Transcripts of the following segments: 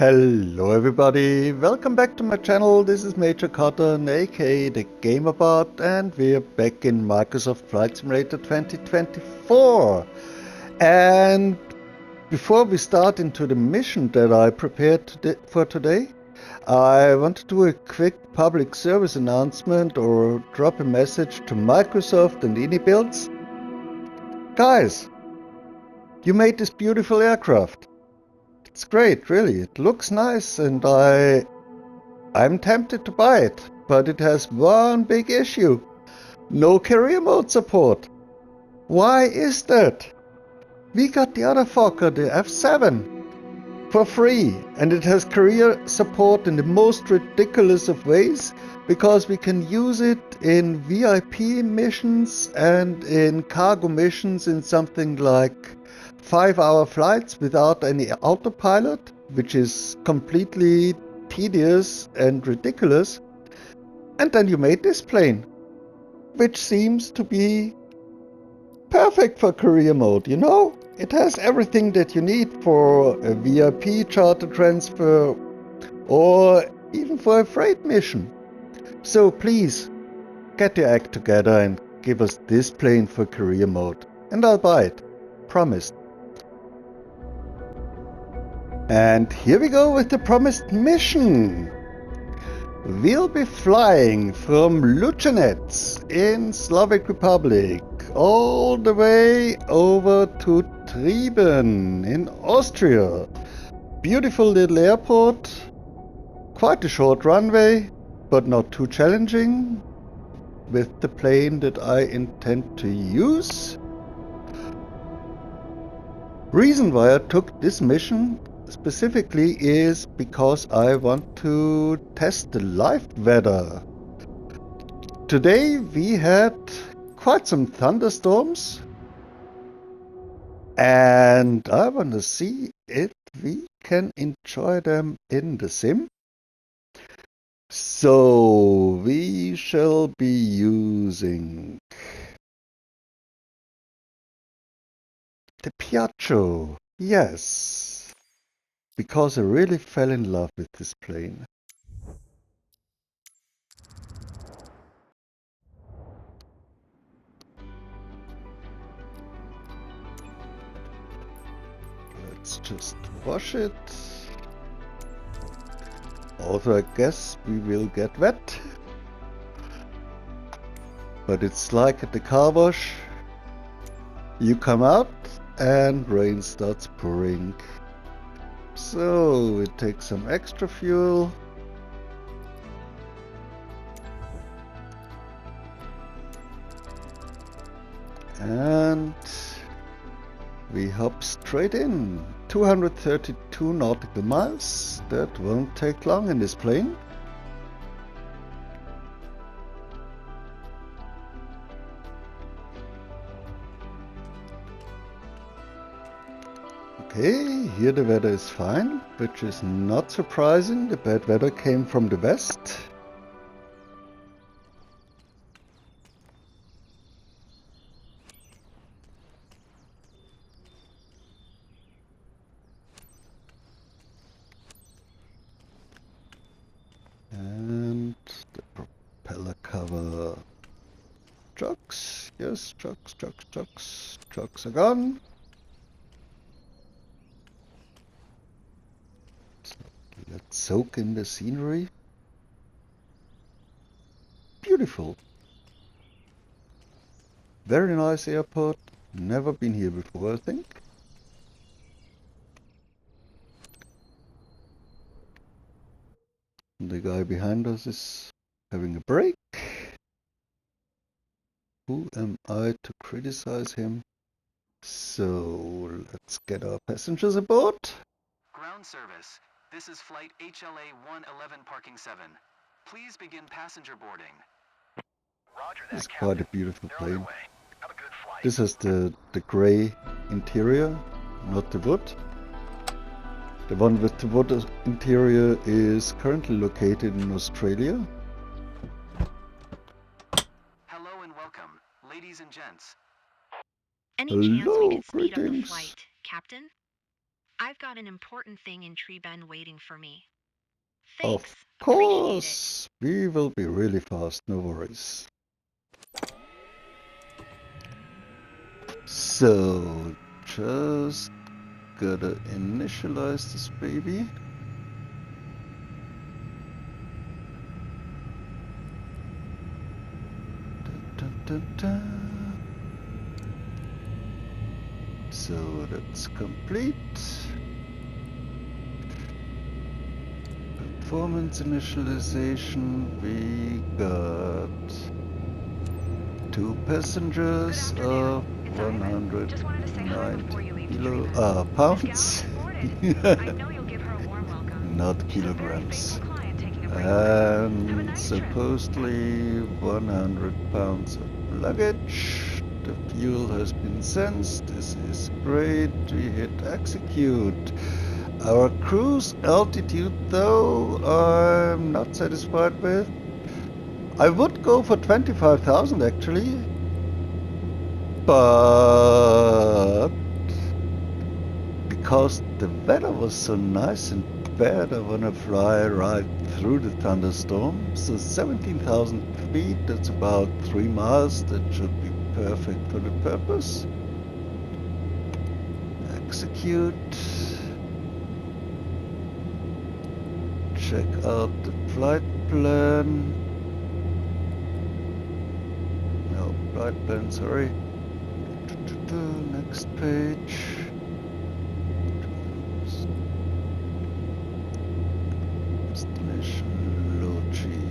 Hello everybody, welcome back to my channel. This is Major Cotton, aka the Gamerbot, and we're back in Microsoft Flight Simulator 2024. And before we start into the mission that I prepared for today, I want to do a quick public service announcement or drop a message to Microsoft and IndyBuilds. Guys, you made this beautiful aircraft. It's great, really. It looks nice, and I'm tempted to buy it, but it has one big issue. No career mode support. Why is that? We got the other fucker, the F7, for free, and it has career support in the most ridiculous of ways, because we can use it in VIP missions and in cargo missions in something like 5-hour flights without any autopilot, which is completely tedious and ridiculous. And then you made this plane, which seems to be perfect for career mode, you know? It has everything that you need for a VIP charter transfer or even for a freight mission. So please, get your act together and give us this plane for career mode, and I'll buy it. Promised. And here we go with the promised mission. We'll be flying from Lučenec in Slovak Republic all the way over to Trieben in Austria. Beautiful little airport, quite a short runway, but not too challenging, with the plane that I intend to use. Reason why I took this mission specifically is because I want to test the live weather. Today we had quite some thunderstorms, and I want to see if we can enjoy them in the sim. So we shall be using the Piaggio, yes, because I really fell in love with this plane. Let's just wash it. Also, I guess we will get wet. But it's like at the car wash. You come out and rain starts pouring. So it takes some extra fuel. And we hop straight in. 232 nautical miles. That won't take long in this plane. Okay, here the weather is fine, which is not surprising. The bad weather came from the west. And the propeller cover. Trucks, yes, trucks. Trucks are gone. So let's soak in the scenery. Beautiful. Very nice airport. Never been here before, I think. The guy behind us is having a break. Who am I to criticize him? So let's get our passengers aboard. Ground service. This is flight HLA 111 parking 7. Please begin passenger boarding. Roger It's that, quite a Captain. beautiful They're plane. underway. Have a good flight. This has the grey interior, not the wood. The one with the wood interior is currently located in Australia. Hello and welcome, ladies and gents. Any chance we Hello, could speed up the greetings. flight, Captain? I've got an important thing in Tree Bend waiting for me. Of Thanks. Appreciate it. course, we will be really fast, no worries. So, just gotta initialize this baby. Dun, dun, dun. So that's complete. Performance initialization, we got 2 passengers Good of afternoon. It's Ivan. Just wanted to say hi before you leave to Tree Bend. pounds. Miss Gallup reported. I know you'll give her a warm welcome. Not She's a very kilograms. faithful client taking a break with us. Have a And nice trip. supposedly 100 pounds of luggage. The fuel has been sensed. This is great. We hit execute. Our cruise altitude, though, I'm not satisfied with. I would go for 25,000 actually, but because the weather was so nice and bad, I want to fly right through the thunderstorm. So 17,000 feet, that's about 3 miles. That should be perfect for the purpose. Execute. Check out the flight plan. No, flight plan, sorry. Next page. Destination Logi.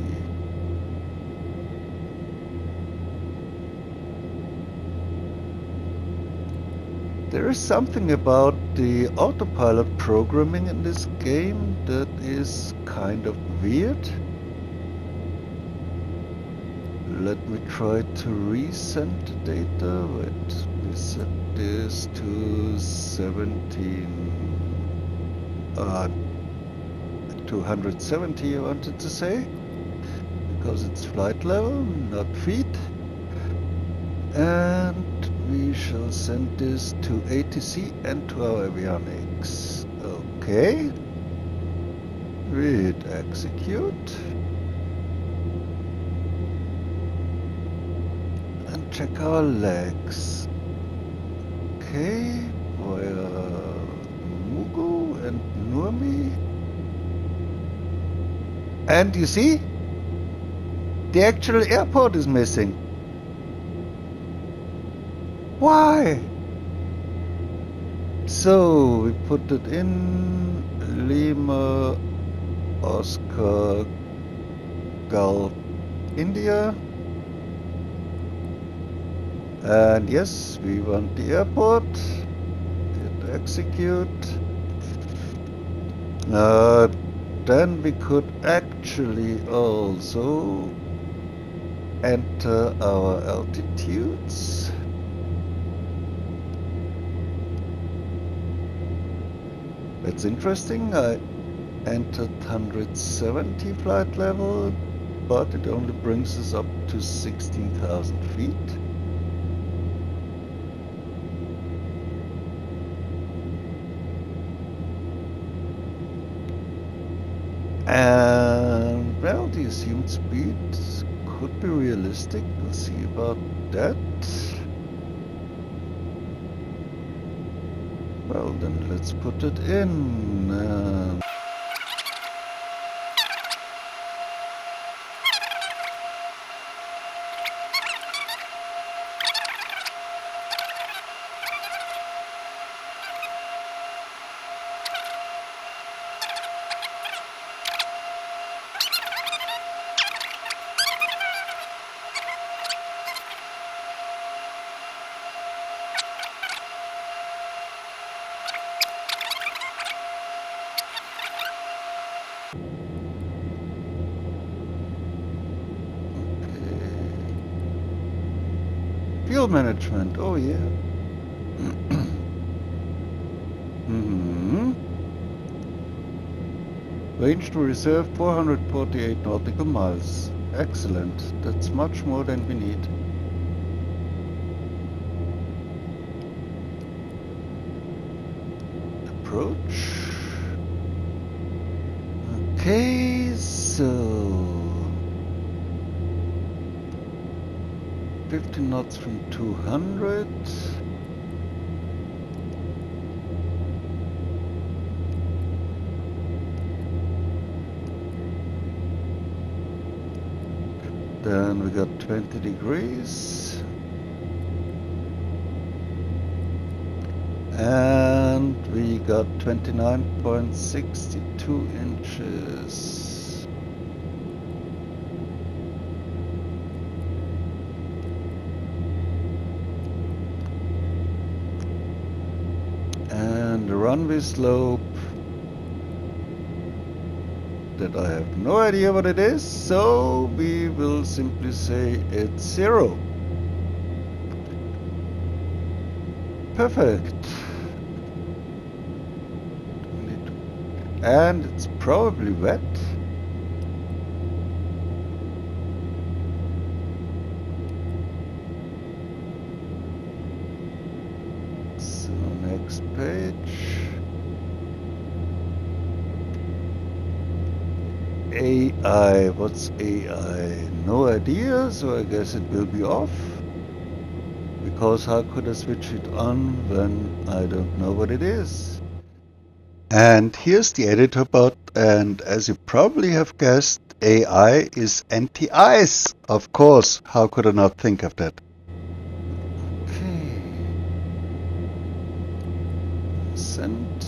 There is something about the autopilot programming in this game that is kind of weird. Let me try to resend the data. Wait, we set this to 270 I wanted to say, because it's flight level, not feet. And we shall send this to ATC and to our avionics. Okay. We hit execute. And check our legs. Okay. Via Mugu and Nurmi. And you see? The actual airport is missing. Why? So we put it in Lima, Oscar, Gulf, India. And yes, we want the airport. Hit execute. Then we could actually also enter our altitudes. That's interesting. I entered 170 flight level, but it only brings us up to 16,000 feet. And well, the assumed speed could be realistic. We'll see about that. Well, then let's put it in. Fuel management, oh yeah. Range to reserve 448 nautical miles. Excellent, that's much more than we need. approach. Okay, so 50 knots from 200. Then we got 20 degrees. And we got 29.62 inches. And the runway slope that I have no idea what it is, so we will simply say it's 0. Perfect. And it's probably wet. So next page. AI, what's AI? No idea, so I guess it will be off. Because how could I switch it on when I don't know what it is? And here's the editor bot, and as you probably have guessed, AI is anti-ice. Of course, how could I not think of that? Okay. Send.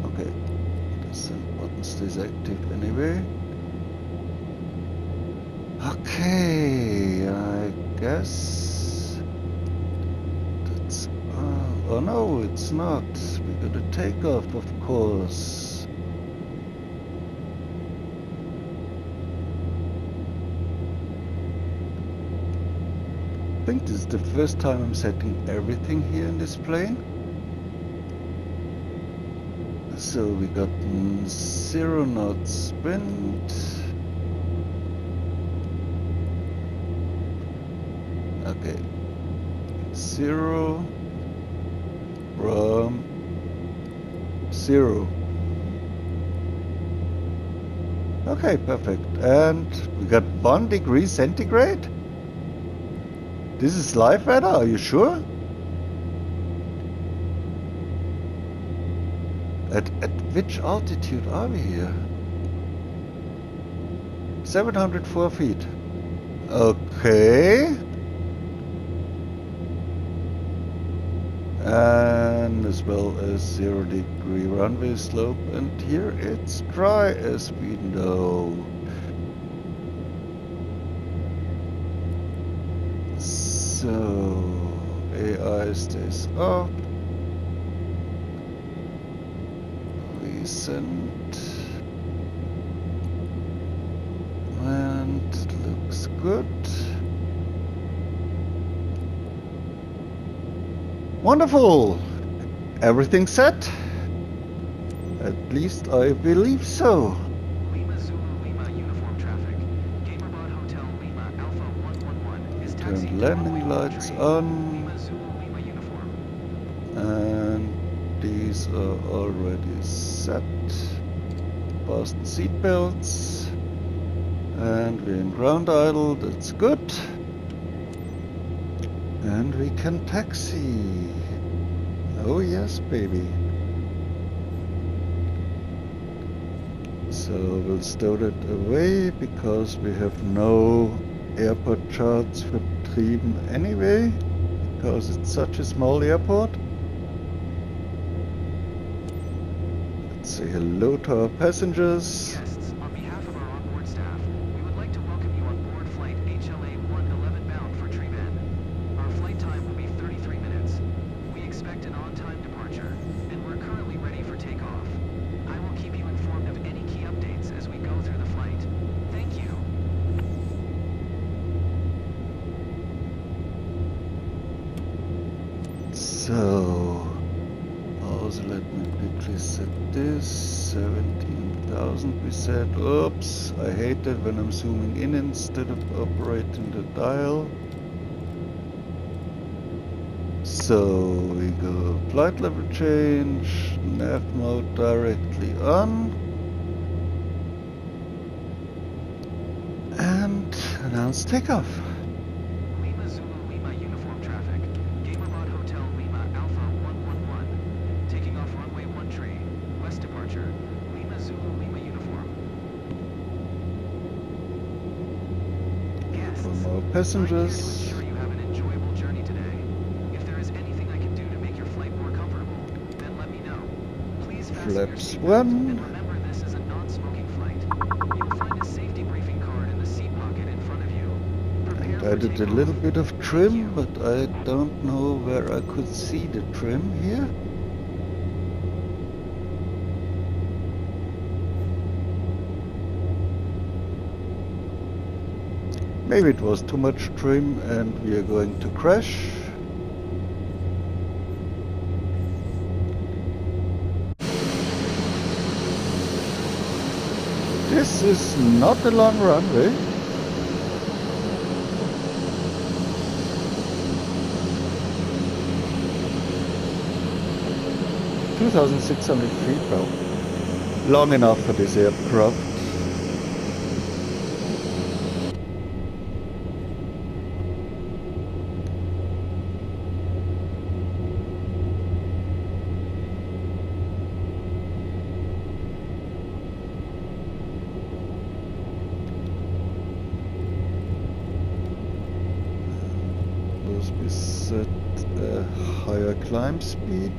Okay. The send button stays active anyway. Okay, I guess that's... oh no, it's not. We gotta take off, of course. I think this is the first time I'm setting everything here in this plane. So we got 0 knots wind. Okay, 0 from 0. Okay, perfect. And we got 1 degree centigrade? This is live weather, are you sure? At which altitude are we here? 704 feet. Okay. And as well as 0 degree runway slope, and here it's dry as we know. So AI stays up. We send, and it looks good. Wonderful! Everything's set? At least I believe so. Lima Zulu Lima uniform traffic. Gamerbot Hotel Lima Alpha 111 is taxiing Turn to landing runway lights entry. on. Lima Zulu Lima uniform. And these are already set. Fasten seatbelts. And we're in ground idle, that's good. And we can taxi. Oh yes, baby. So we'll stow that away because we have no airport charts for Trieben anyway, because it's such a small airport. Let's say hello to our passengers. Guests, on behalf of our onboard staff, we would like to welcome you on board flight HLA 111 bound for Trieben. Our flight time will be 33 minutes. We expect an on-time departure, and we're currently ready for takeoff. I will keep you informed of any key updates as we go through the flight. Thank you. So, also let me quickly set this. 17,000 we said. Oops, I hate it when I'm zooming in instead of operating the dial. So we go flight level change, nav mode directly on. And announce takeoff. Lima Zulu Lima uniform traffic. Gamerbot Hotel Lima Alpha 111. Taking off runway 13. West departure. Lima Zulu Lima uniform. Guests, For more I'm here to passengers. ensure you have an enjoyable journey today. If there is anything I can do to make your flight more comfortable, then let me know. Please fasten your Flaps seatbelt 1. and remember this is a non-smoking flight. You'll find a safety briefing card in the seat pocket in front of you. Prepare And for I did a takeoff. little bit of Thank trim, you. but I don't know where I could see the trim here. Maybe it was too much trim and we are going to crash. This is not a long runway. (2,600 feet), well, long enough for this aircraft. Suppose we set a higher climb speed.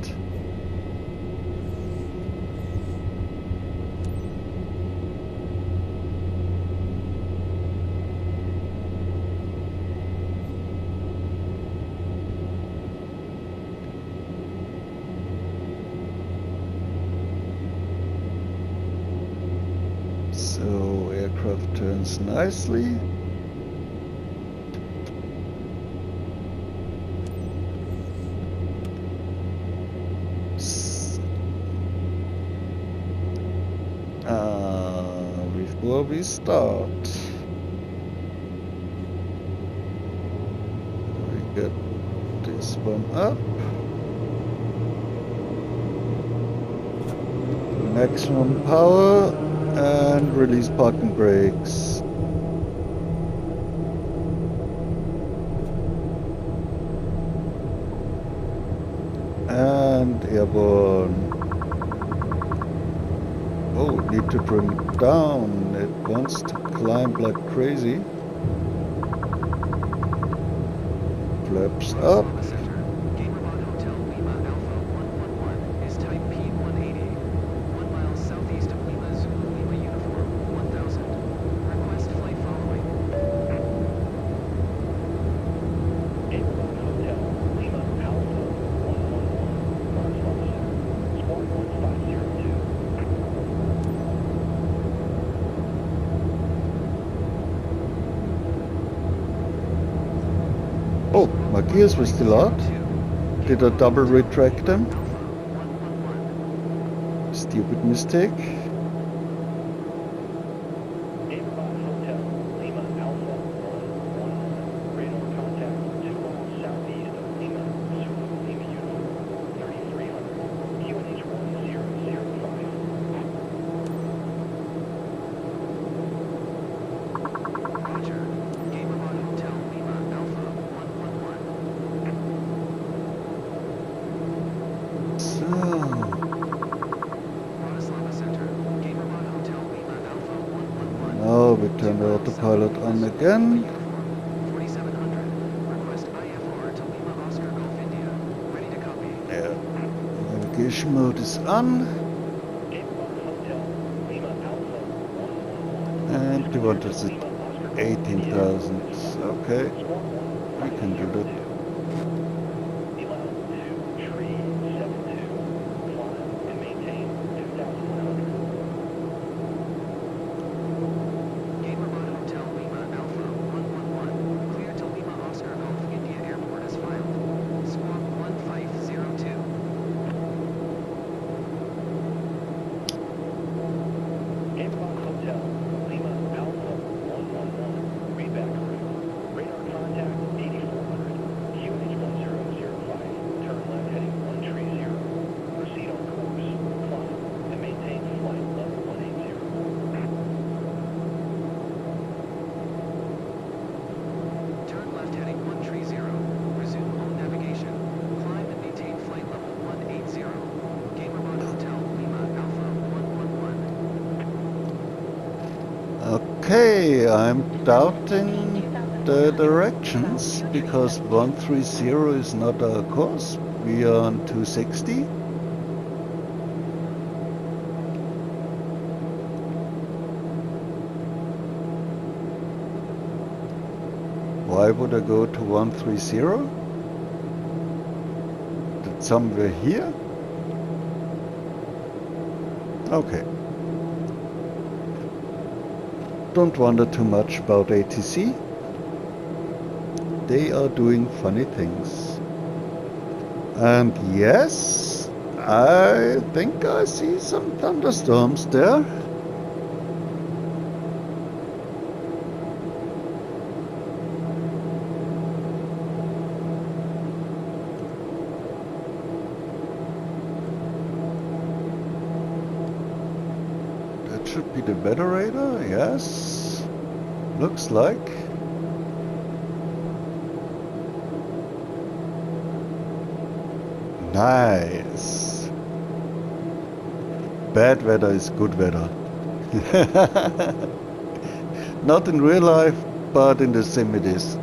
So aircraft turns nicely. Before we start, we get this one up. Maximum power and release parking brakes. And airborne. Oh, need to bring it down. It wants to climb like crazy. Flaps up. Lima Center. Gamerbot Hotel Lima Alpha 111 is type P180. 1 mile southeast of Lima Zulu Lima uniform 1000. Request flight following. Gamerbot Hotel Lima Alpha 111. Barcelona Center. Squawk 1502. Oh, my gears were still out. Did I double retract them? Stupid mistake. Gamerbot Hotel Lima Alpha 111. Radar contact 2 miles southeast of Lima Zulu Lima uniform 3300. QNH 1005. Roger. Gamerbot Hotel Lima Alpha 111. So, Bratislava Center. Gamerbot Hotel Lima Alpha 111. now we turn the autopilot on again. 4700. Request IFR to Lima Oscar Golf India. Ready to copy. Yeah. Navigation mode is on. Gamerbot Hotel Lima Alpha 111. And we want to set Lima Oscar Golf 18,000. Okay, Squawk we can do that. 11 2372. Climb and maintain 2,100. Gamerbot Hotel Lima Alpha 111. Clear to Lima Oscar Golf India Airport as filed. Squawk 1502. Okay, I'm doubting the directions because 130 is not our course. We are on 260. Why would I go to 130? That's somewhere here? Okay. Don't wonder too much about ATC. They are doing funny things. And yes, I think I see some thunderstorms there. That should be the weather radar, yes. Looks like. Nice. Bad weather is good weather. Not in real life, but in the sim it is.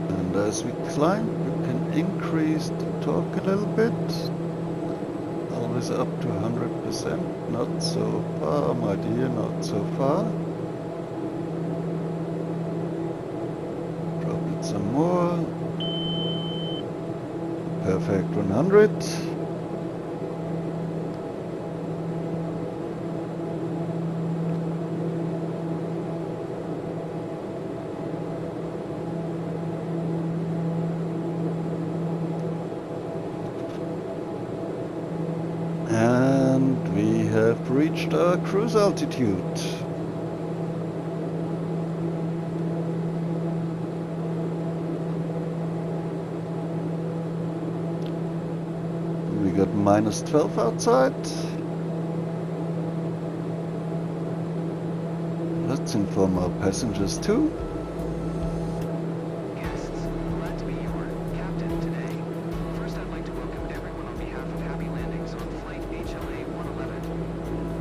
And as we climb, we can increase the torque a little bit. Always up to 100%. Not so far, my dear, not so far. Drop it some more. Perfect 100. And we have reached our cruise altitude. We got -12 outside. Let's inform our passengers too. Guests, glad to be your captain today. First, I'd like to welcome everyone on behalf of Happy Landings on flight HLA 111.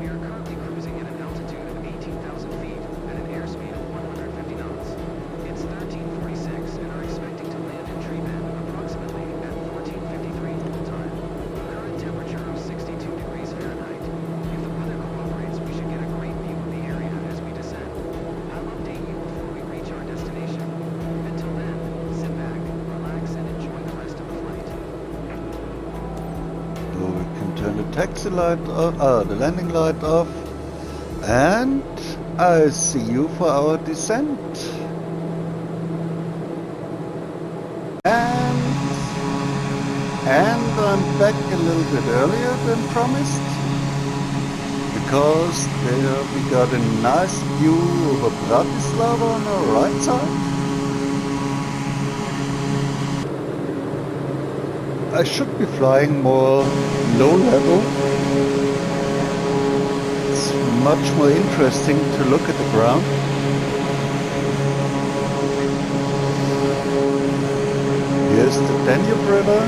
We are currently cruising at an altitude of 18,000 feet at an airspeed of 150 knots. It's 13:46 and are expecting to land in Treeman approximately at 14:53 local time. Current temperature of 62 degrees Fahrenheit. If the weather cooperates, we should get a great view of the area as we descend. I'll update you before we reach our destination. Until then, sit back, relax, and enjoy the rest of the flight. So we can turn the taxi light off, the landing light off, and I'll see you for our descent. And I'm back a little bit earlier than promised, because there we got a nice view over Bratislava on our right side. I should be flying more low level. It's much more interesting to look at the ground. Here's the Danube River.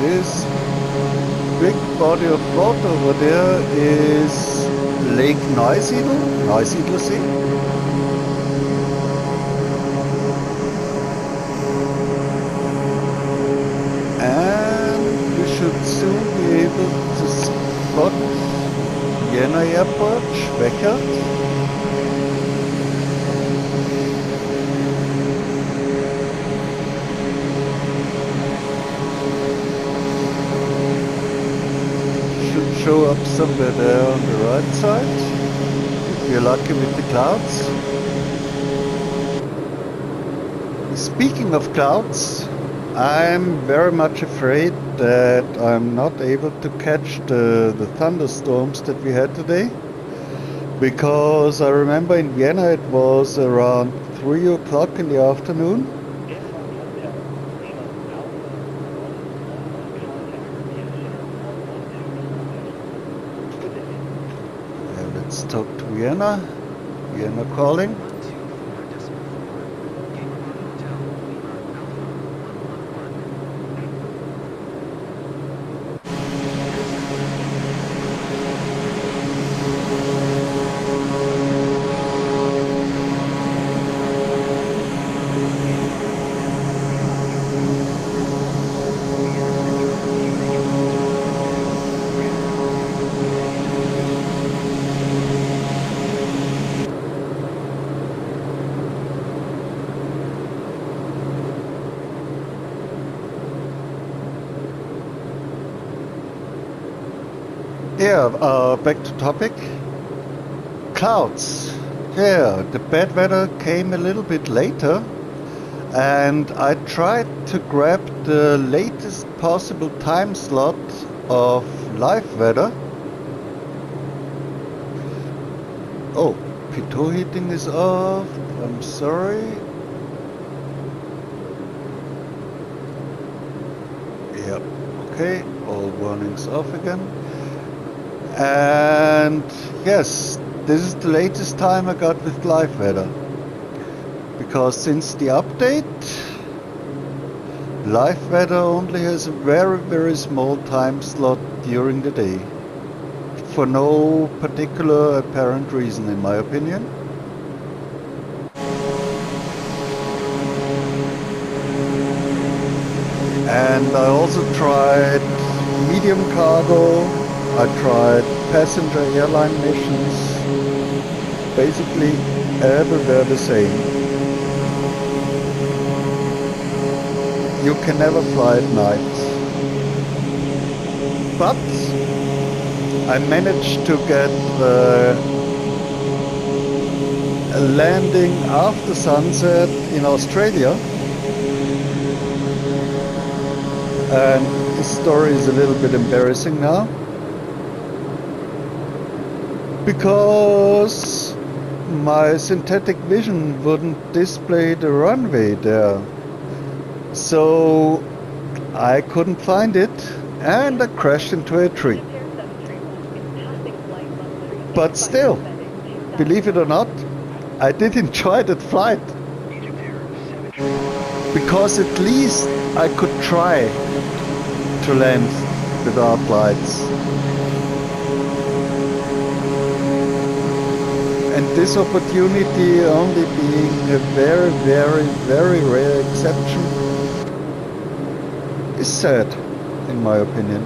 This big body of water over there is Lake Neusiedler Sea. And we should soon be able to spot Vienna Airport, Schweckert. Show up somewhere there on the right side, if you're lucky with the clouds. Speaking of clouds, I'm very much afraid that I'm not able to catch the thunderstorms that we had today, because I remember in Vienna it was around 3 o'clock in the afternoon. Let's talk to Vienna. Vienna calling. 124.4. Gamer Bar Hotel, Lima, Alpha 111. Yeah, back to topic. Clouds. Yeah, the bad weather came a little bit later, and I tried to grab the latest possible time slot of live weather. Oh, P2 heating is off. I'm sorry. Yep, okay, all warnings off again. And yes, this is the latest time I got with live weather. Because since the update, live weather only has a very, very small time slot during the day. For no particular apparent reason, in my opinion. And I also tried medium cargo, I tried passenger airline missions, basically everywhere the same. You can never fly at night. But I managed to get a landing after sunset in Australia. And this story is a little bit embarrassing now. Because my synthetic vision wouldn't display the runway there. So I couldn't find it and I crashed into a tree. But still, believe it or not, I did enjoy that flight. Because at least I could try to land without lights. And this opportunity only being a very, very, very rare exception is sad, in my opinion.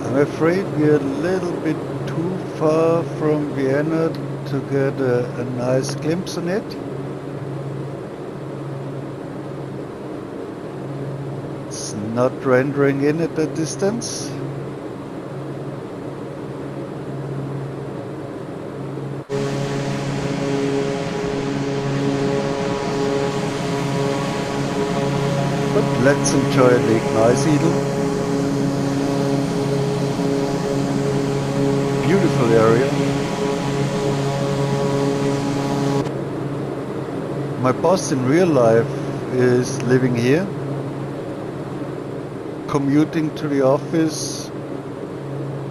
I'm afraid we're a little bit too far from Vienna to get a nice glimpse on it. It's not rendering in at a distance. But let's enjoy Lake Neusiedl. Beautiful area. My boss in real life is living here, commuting to the office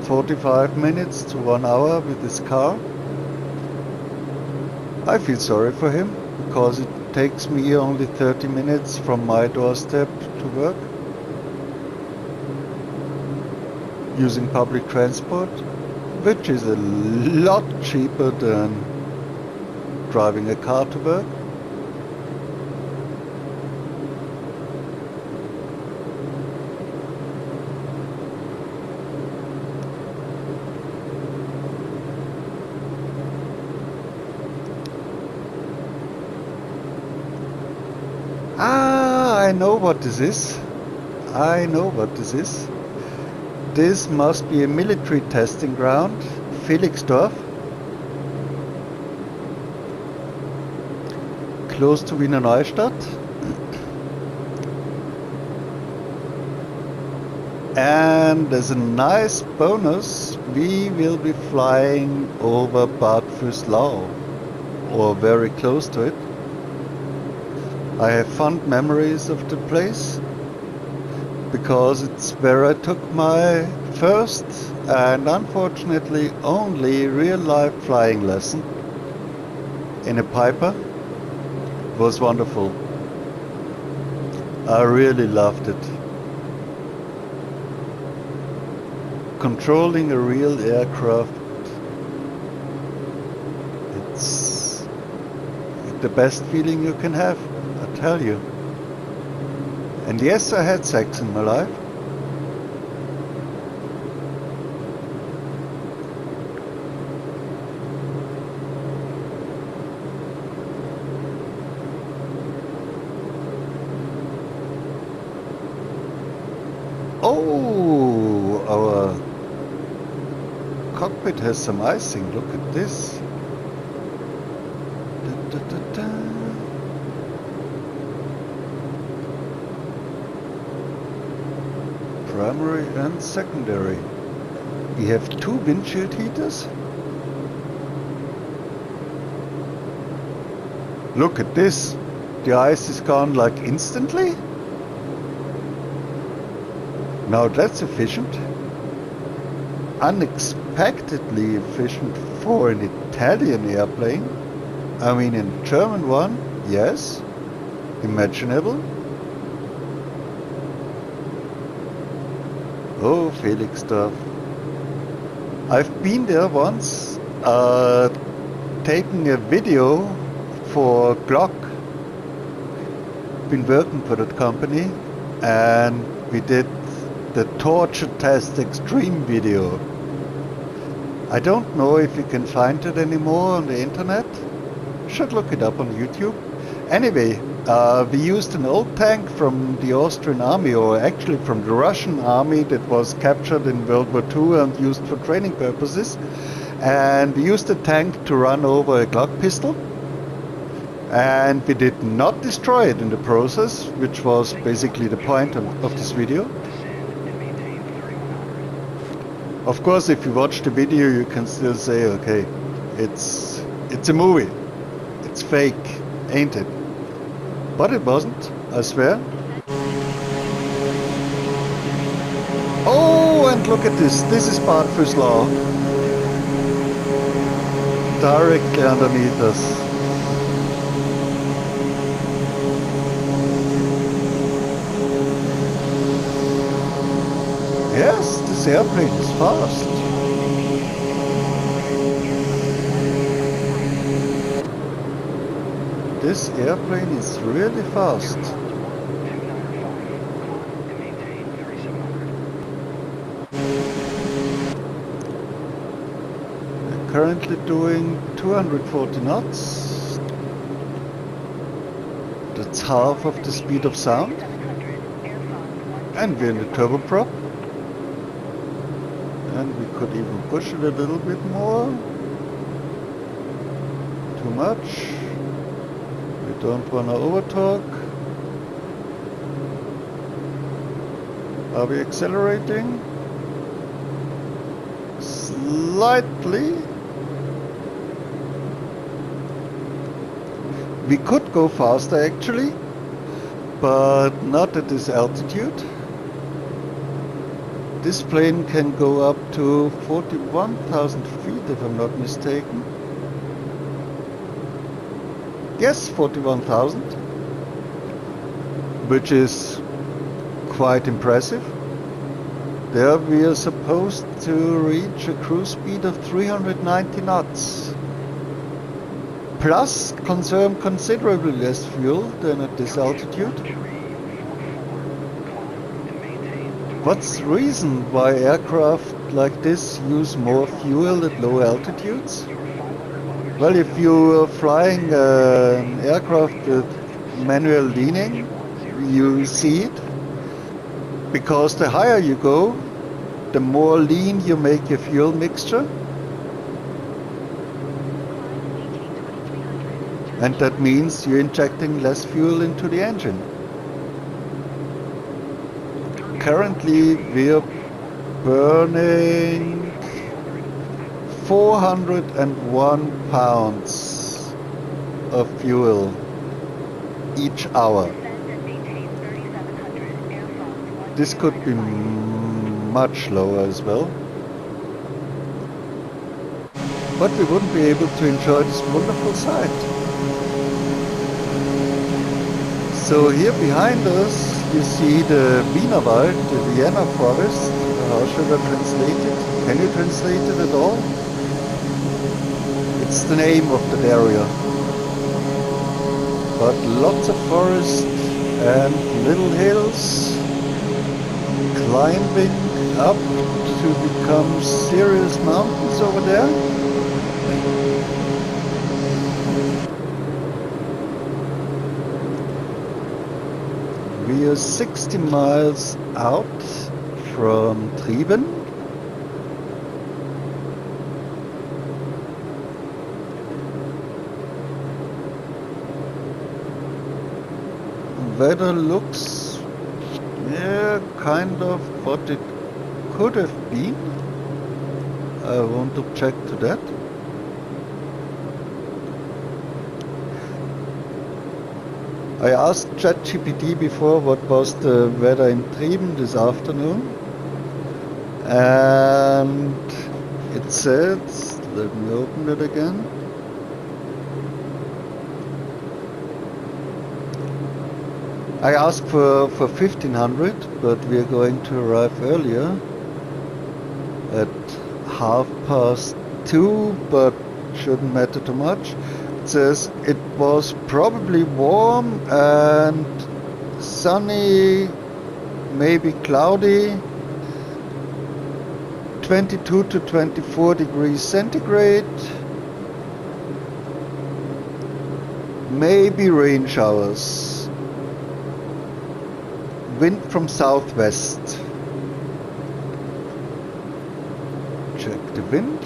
45 minutes to 1 hour with his car. I feel sorry for him because it takes me only 30 minutes from my doorstep to work using public transport, which is a lot cheaper than driving a car to work. Ah, I know what this is. I know what this is. This must be a military testing ground, Felixdorf, close to Wiener Neustadt. And as a nice bonus, we will be flying over Bad Vöslau, or very close to it. I have fond memories of the place because it's where I took my first and unfortunately only real-life flying lesson in a Piper. It was wonderful. I really loved it. Controlling a real aircraft, it's the best feeling you can have, I tell you. And yes, I had sex in my life. Oh, our cockpit has some icing. Look at this. Da, da, da, da. Primary and secondary. We have 2 windshield heaters. Look at this. The ice is gone like instantly. Now that's efficient. Unexpectedly efficient for an Italian airplane. I mean, in a German one, yes, imaginable. Oh, Felix stuff. I've been there once, taking a video for Glock. Been working for that company, and we did the torture test extreme video. I don't know if you can find it anymore on the internet. Should look it up on YouTube. Anyway, we used an old tank from the Austrian army, or actually from the Russian army, that was captured in World War II and used for training purposes. And we used the tank to run over a Glock pistol. And we did not destroy it in the process, which was basically the point of this video. Of course, if you watch the video, you can still say, okay, it's a movie. It's fake, ain't it? But it wasn't, I swear. Oh, and look at this. This is Bad Füßlau. Directly underneath us. Yes, this airplane is fast. This airplane is really fast. We're currently doing 240 knots. That's half of the speed of sound. And we're in the turboprop. And we could even push it a little bit more. Too much. We don't want to overtalk. Are we accelerating? Slightly. We could go faster actually, but not at this altitude. This plane can go up to 41,000 feet if I'm not mistaken. Yes, 41,000, which is quite impressive. There we are supposed to reach a cruise speed of 390 knots. Plus consume considerably less fuel than at this altitude. What's the reason why aircraft like this use more fuel at low altitudes? Well, if you are flying an aircraft with manual leaning, you see it. Because the higher you go, the more lean you make your fuel mixture. And that means you're injecting less fuel into the engine. Currently we're burning 401 pounds of fuel. each hour. Descend and maintain 3700 Air France This could be 1395. much lower as well. But we wouldn't be able to enjoy this wonderful sight. So here behind us you see the Wienerwald, the Vienna forest. How should I translate it? Can you translate it at all? It's the name of that area. But lots of forest and little hills, climbing up to become serious mountains over there. We are 60 miles out from Trieben. Weather looks, yeah, kind of what it could have been. I want to check to that. I asked ChatGPT before what was the weather in Trieben this afternoon, and it said, let me open it again. I asked for 1500, but we are going to arrive earlier at 2:30, but shouldn't matter too much. It says it was probably warm and sunny, maybe cloudy, 22 to 24 degrees centigrade, maybe rain showers, wind from southwest. Check the wind.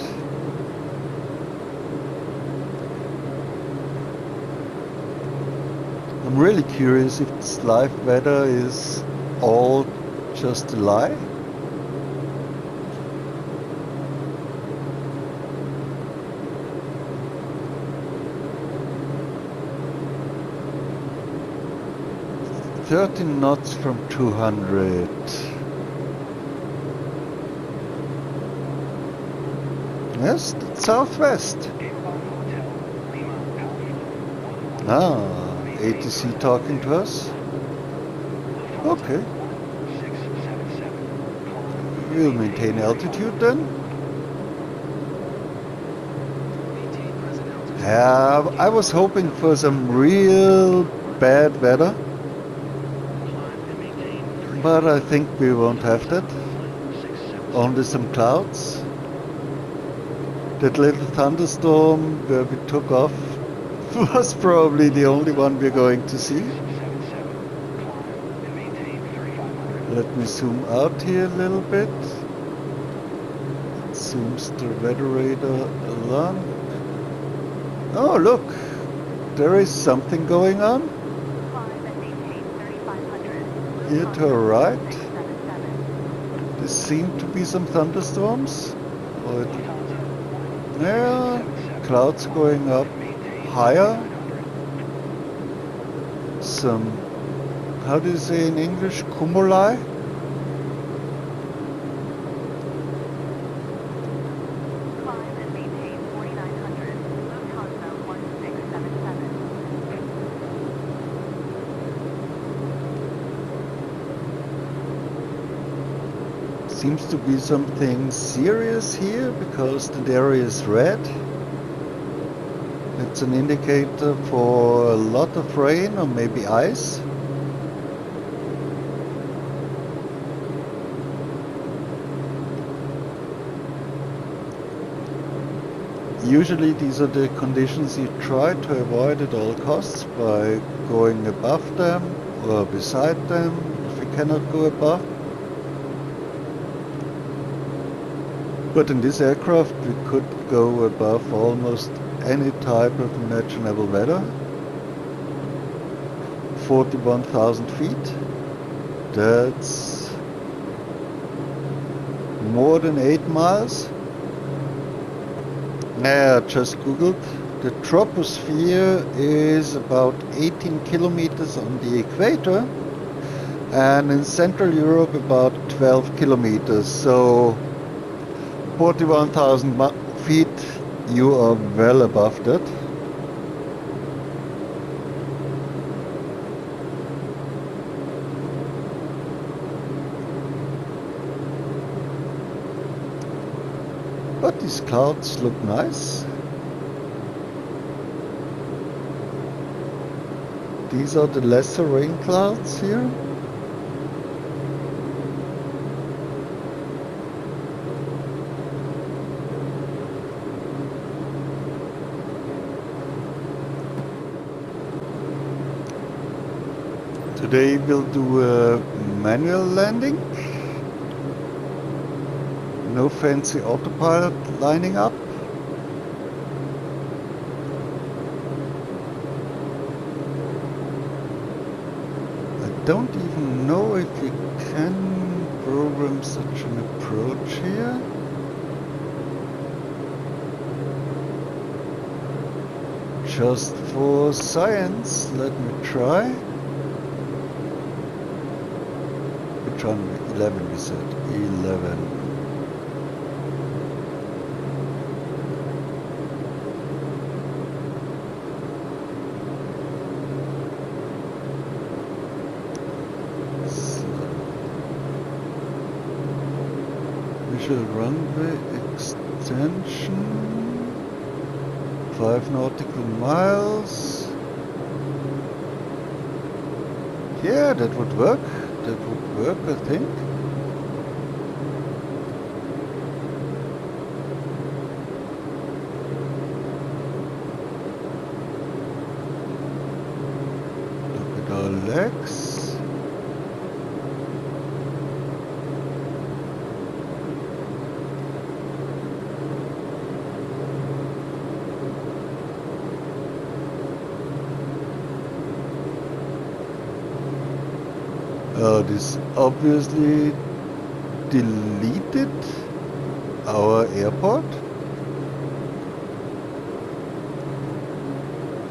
I'm really curious if this live weather is all just a lie. "13 knots from 200. Yes, that's southwest. Ah, ATC talking to us. Okay. We'll maintain altitude then. Yeah, I was hoping for some real bad weather, but I think we won't have that. Only some clouds. That little thunderstorm where we took off was probably the only one we're going to see. Let me zoom out here a little bit. It zooms the weather radar along. Oh, look, there is something going on. Here to our right. There seem to be some thunderstorms. Yeah, clouds going up higher. Some, how do you say in English, cumuli? Seems to be something serious here because the area is red. It's an indicator for a lot of rain or maybe ice. Usually these are the conditions you try to avoid at all costs by going above them or beside them if you cannot go above. But in this aircraft we could go above almost any type of imaginable weather. 41,000 feet. That's more than 8 miles. Yeah, I just googled The troposphere is about 18 kilometers on the equator, and in Central Europe about 12 kilometers. So 41,000 feet, you are well above that. But these clouds look nice. These are the lesser rain clouds here. Today we'll do a manual landing. No fancy autopilot lining up. I don't even know if you can program such an approach here. Just for science, let me try. Which one? 11 we said. 11. Visual runway extension, 5 nautical miles. Yeah, that would work. That would work, I think. Look at our legs. This obviously deleted our airport.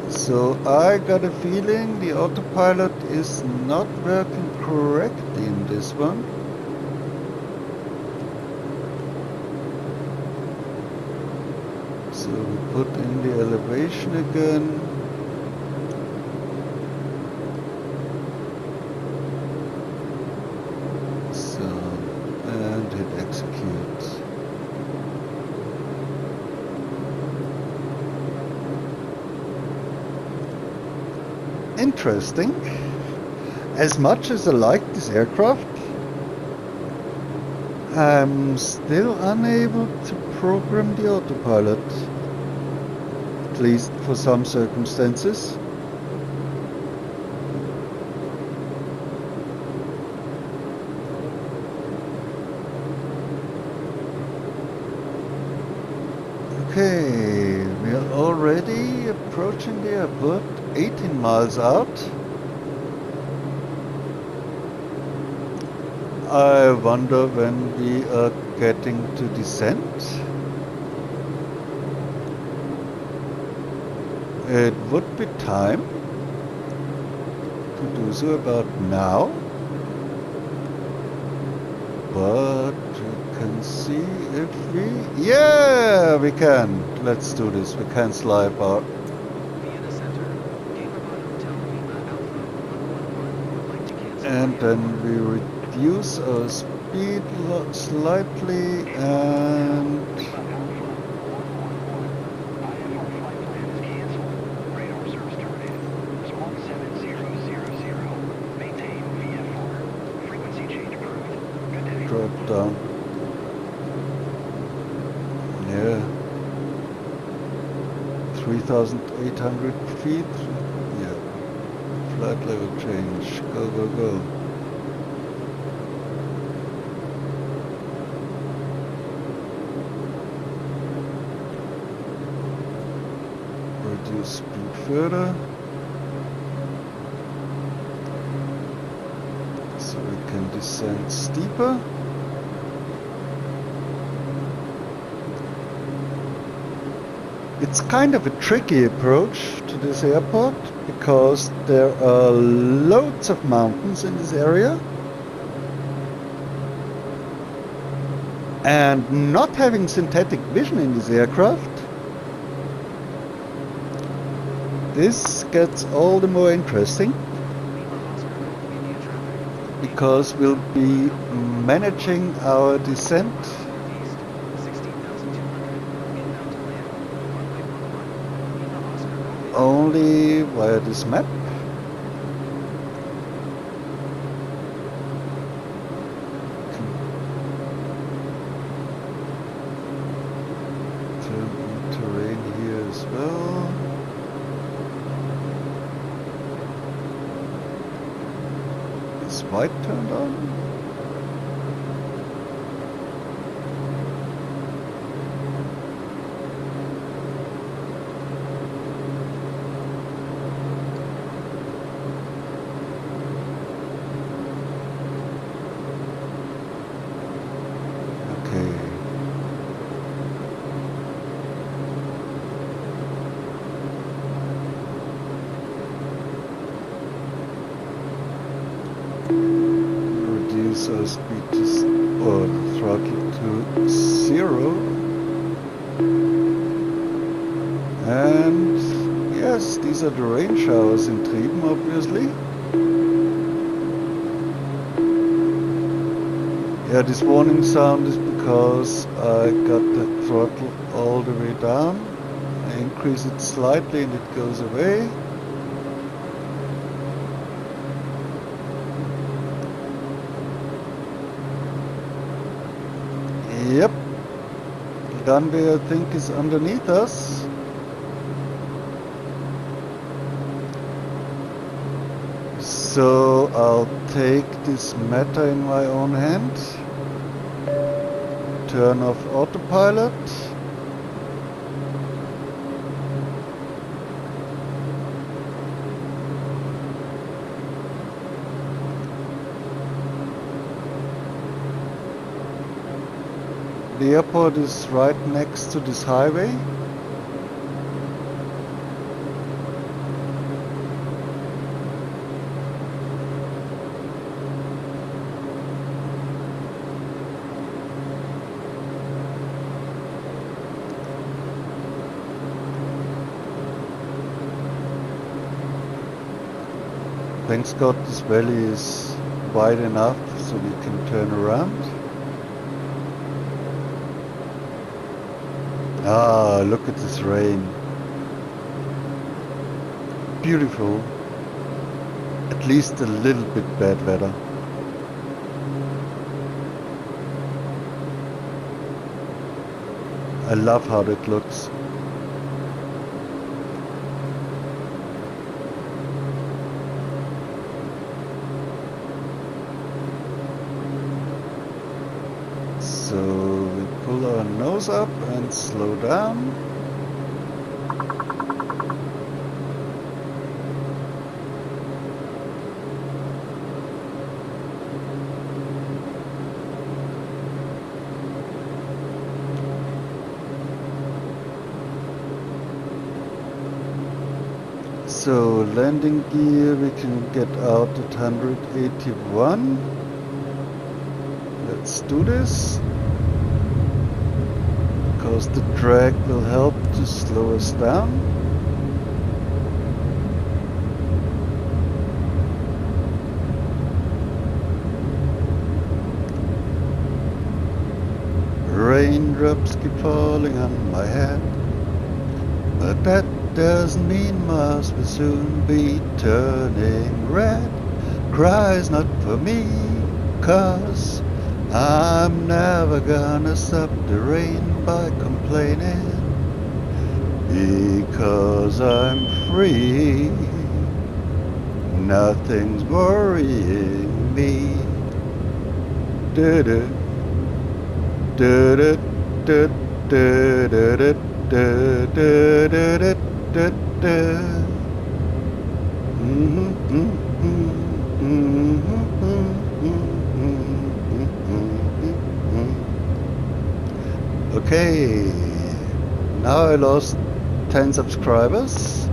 So I got a feeling the autopilot is not working correctly in this one. So we put in the elevation again. Execute. Interesting. As much as I like this aircraft, I'm still unable to program the autopilot, at least for some circumstances. Okay, we are already approaching the airport, 18 miles out. I wonder when we are getting to descent. It would be time to do so about now, but we can see if we... Yeah, we can. Let's do this. We can slide our... Vienna Center. Gamer Hotel Lima Alpha 111 would like to cancel. And then we reduce our speed slightly and... drop down. Yeah. 3,800 feet. Yeah. Flight level change. Go, go, go. Reduce speed further. So we can descend steeper. It's kind of a tricky approach to this airport because there are loads of mountains in this area. And not having synthetic vision in this aircraft, this gets all the more interesting because we'll be managing our descent only via this map. Turn on terrain here as well. Is white turned on? Reduce our speed to, or throttle to 0. And yes, these are the rain showers in Trieben, obviously. Yeah, this warning sound is because I got the throttle all the way down. I increase it slightly and it goes away. Yep, the runway I think is underneath us. So I'll take this matter in my own hand, turn off autopilot. The airport is right next to this highway. Thanks God this valley is wide enough so we can turn around. Ah, look at this rain. Beautiful. At least a little bit bad weather. I love how that looks. So we pull our nose up and slow down. So landing gear we can get out at 181. Let's do this. Because the drag will help to slow us down. Raindrops keep falling on my head, but that doesn't mean Mars will soon be turning red. Cry's not for me, 'cause I'm never gonna stop the rain by complaining, because I'm free. Nothing's worrying me. Du-du, du-du, du-du, du-du, du-du, du-du. Okay, now I lost 10 subscribers.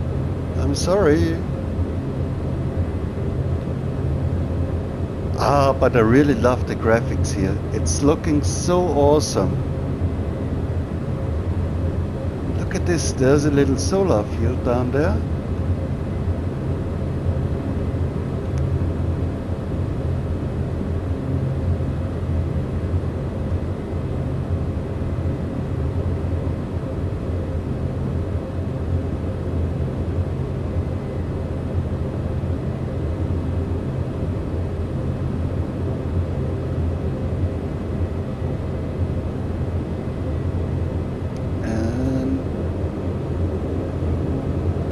I'm sorry. But I really love the graphics here. It's looking so awesome. Look at this, there's a little solar field down there.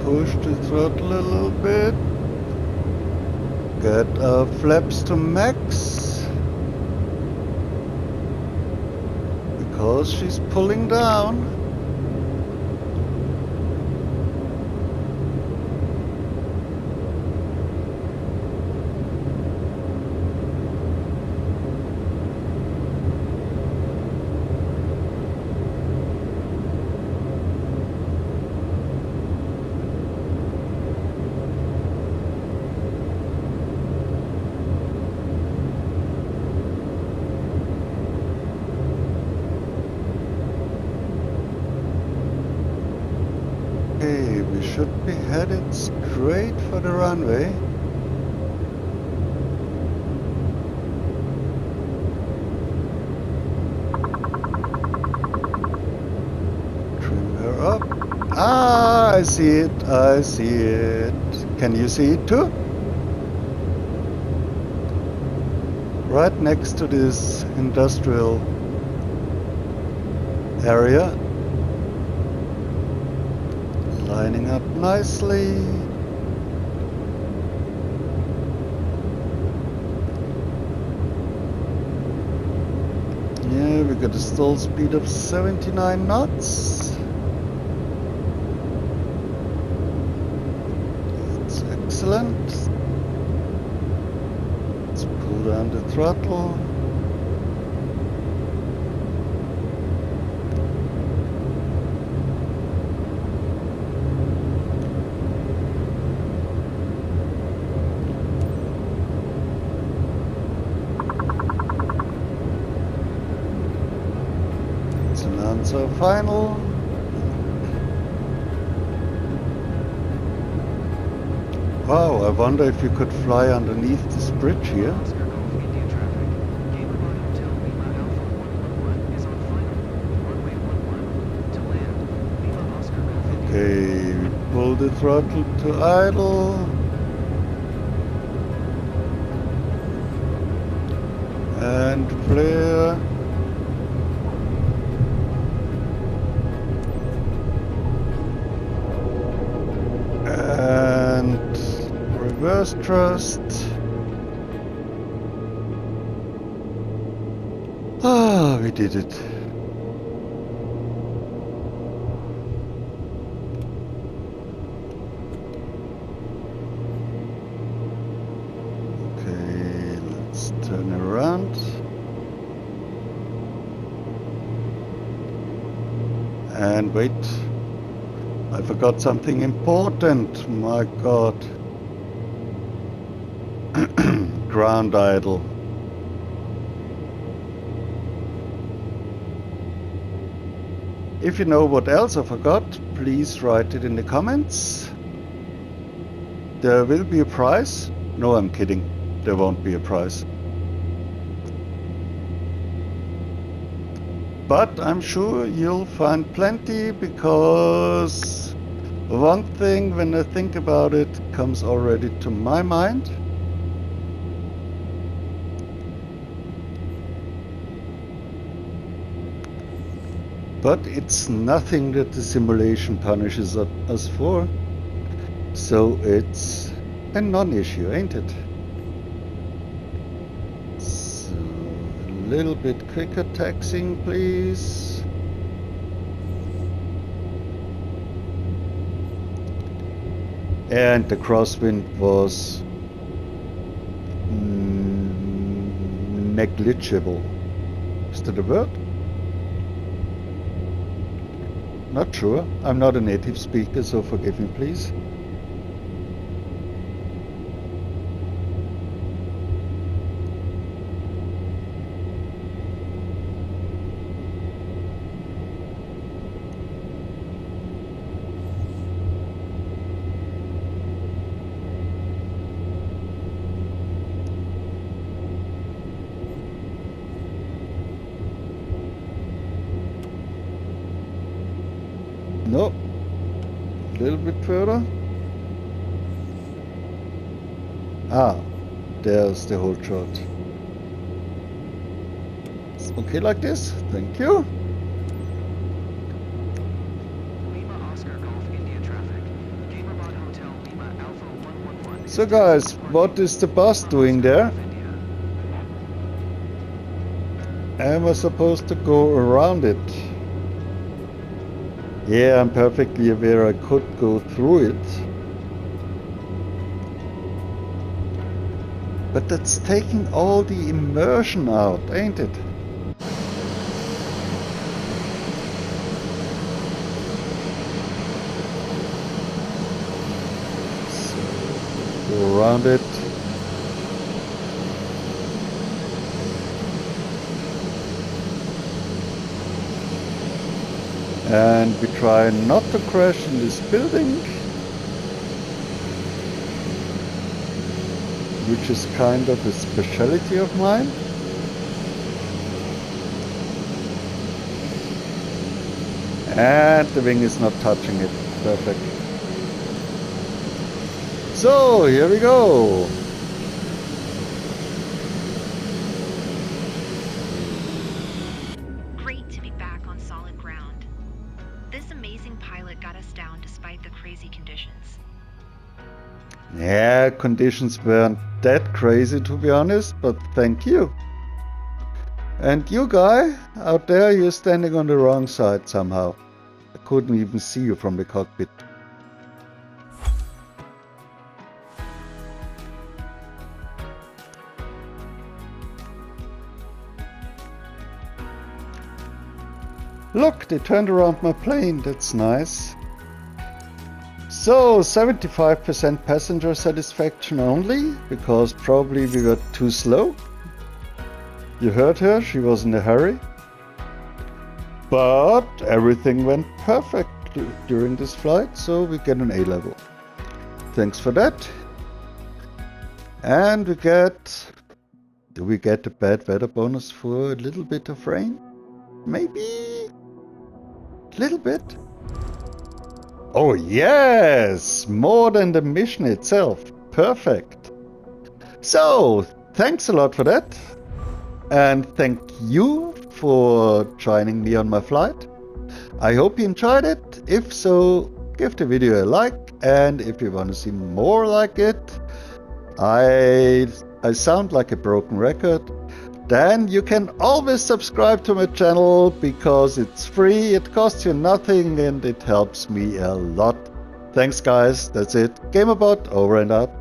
Push the throttle a little bit. Get our flaps to max. Because she's pulling down. Okay, we should be headed straight for the runway. Trim her up. Ah, I see it, I see it. Can you see it too? Right next to this industrial area. Lining up nicely. Yeah, we got a stall speed of 79 knots. That's excellent. Let's pull down the throttle. So final. Wow, I wonder if you could fly underneath this bridge here. Oscar Golf India traffic. Game about Hotel Lima Alpha 111 is on final. Runway 11 to land. Lima Oscar Golf India. Okay, we pull the throttle to idle. And flare. And reverse thrust. Ah, we did it. Okay, let's turn around. And wait. I forgot something important, my god. Ground idle. If you know what else I forgot, please write it in the comments. There will be a prize. No, I'm kidding. There won't be a prize. But I'm sure you'll find plenty, because one thing, when I think about it, comes already to my mind. But it's nothing that the simulation punishes us for. So it's a non-issue, ain't it? So a little bit quicker taxiing, please. And the crosswind was negligible. Is that a word? Not sure. I'm not a native speaker, so forgive me, please. No. A little bit further. Ah, there's the whole shot. It's okay like this? Thank you. Lima Oscar Golf India traffic. Gamerbot Hotel Lima Alpha 111. So guys, what is the bus doing there? Am I supposed to go around it? Yeah, I'm perfectly aware I could go through it. But that's taking all the immersion out, ain't it? So, go around it. And we try not to crash in this building, which is kind of a specialty of mine. And the wing is not touching it. Perfect. So, here we go. Great to be back on solid ground. This amazing pilot got us down despite the crazy conditions. Yeah, conditions weren't that crazy to be honest, but thank you. And you guy out there, you're standing on the wrong side somehow. I couldn't even see you from the cockpit. Look, they turned around my plane, that's nice. So 75% passenger satisfaction only, because probably we were too slow. You heard her, she was in a hurry. But everything went perfect during this flight, so we get an A level. Thanks for that. And do we get a bad weather bonus for a little bit of rain? Maybe? A little bit? Oh yes! More than the mission itself. Perfect. So, thanks a lot for that. And thank you for joining me on my flight. I hope you enjoyed it. If so, give the video a like. And if you want to see more like it, I sound like a broken record, then you can always subscribe to my channel because it's free, it costs you nothing and it helps me a lot. Thanks guys, that's it. Gamerbot over and out.